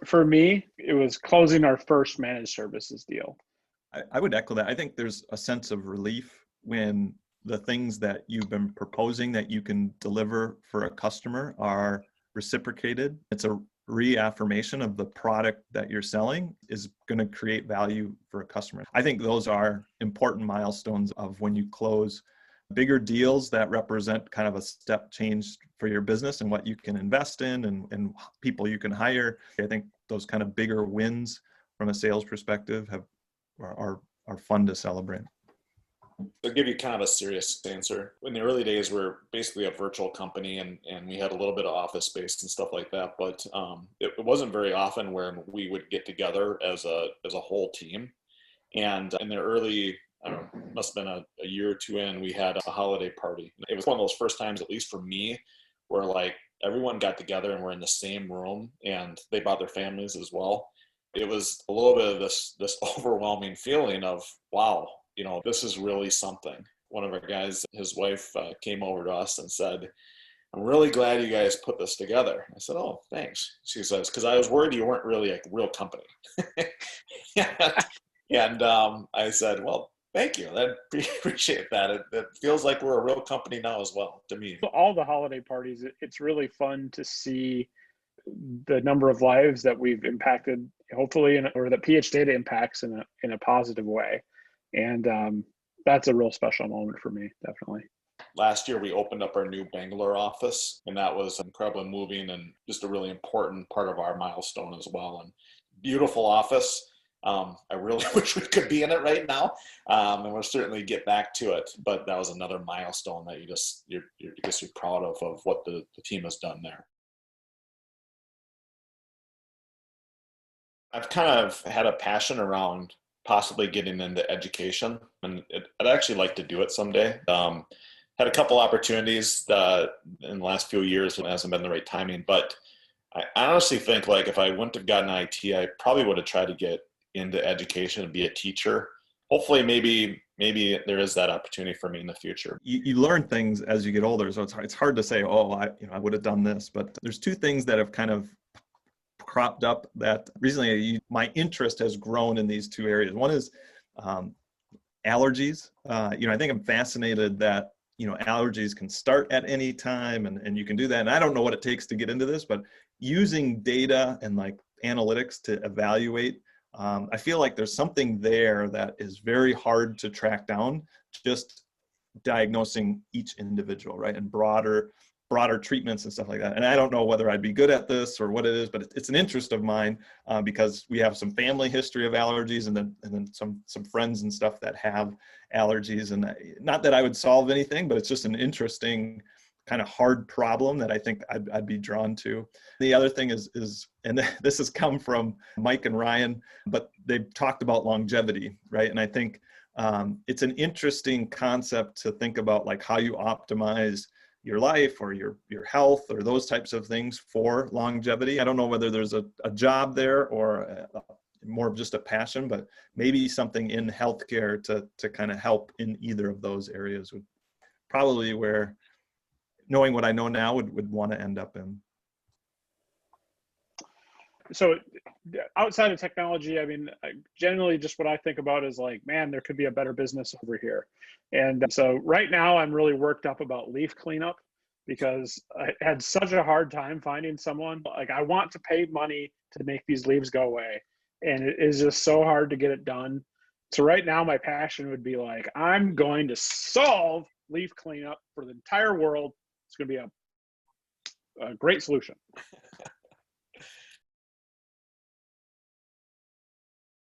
For me, it was closing our first managed services deal. I would echo that. I think there's a sense of relief when the things that you've been proposing that you can deliver for a customer are reciprocated. It's a reaffirmation of the product that you're selling is going to create value for a customer. I think those are important milestones of when you close bigger deals that represent kind of a step change for your business and what you can invest in and people you can hire. I think those kind of bigger wins from a sales perspective are fun to celebrate. I'll give you kind of a serious answer. In the early days, we're basically a virtual company and we had a little bit of office space and stuff like that. But it wasn't very often where we would get together as a whole team. And in the early, I don't know, must have been a year or two in, we had a holiday party. It was one of those first times, at least for me, where like everyone got together and we're in the same room and they brought their families as well. It was a little bit of this overwhelming feeling of, wow, you know, this is really something. One of our guys, his wife came over to us and said, I'm really glad you guys put this together. I said, oh, thanks. She says, because I was worried you weren't really a real company. And I said, well, thank you. I appreciate that. It feels like we're a real company now as well, to me. All the holiday parties, it's really fun to see the number of lives that we've impacted, hopefully, or that phData impacts in a positive way. And that's a real special moment for me, definitely. Last year, we opened up our new Bangalore office, and that was incredibly moving and just a really important part of our milestone as well. And beautiful office. I really wish we could be in it right now, and we'll certainly get back to it. But that was another milestone that you're proud of what the team has done there. I've kind of had a passion around possibly getting into education, and I'd actually like to do it someday. Had a couple opportunities in the last few years, and it hasn't been the right timing. But I honestly think like if I wouldn't have gotten IT, I probably would have tried to get into education and be a teacher. Hopefully, maybe there is that opportunity for me in the future. You learn things as you get older, so it's hard to say, oh, I would have done this. But there's two things that have kind of cropped up that recently my interest has grown in these two areas. One is allergies. I think I'm fascinated that allergies can start at any time and you can do that. And I don't know what it takes to get into this, but using data and like analytics to evaluate, I feel like there's something there that is very hard to track down, just diagnosing each individual, right? And broader treatments and stuff like that. And I don't know whether I'd be good at this or what it is, but it's an interest of mine because we have some family history of allergies and then some friends and stuff that have allergies. And not that I would solve anything, but it's just an interesting kind of hard problem that I think I'd be drawn to. The other thing is, and this has come from Mike and Ryan, but they've talked about longevity, right? And I think it's an interesting concept to think about, like how you optimize your life or your health or those types of things for longevity. I don't know whether there's a job there or more of just a passion, but maybe something in healthcare to kind of help in either of those areas would probably where knowing what I know now would want to end up in. So outside of technology, I mean, generally just what I think about is like, man, there could be a better business over here. And so right now I'm really worked up about leaf cleanup because I had such a hard time finding someone. Like I want to pay money to make these leaves go away. And it is just so hard to get it done. So right now my passion would be like, I'm going to solve leaf cleanup for the entire world. It's going to be a great solution.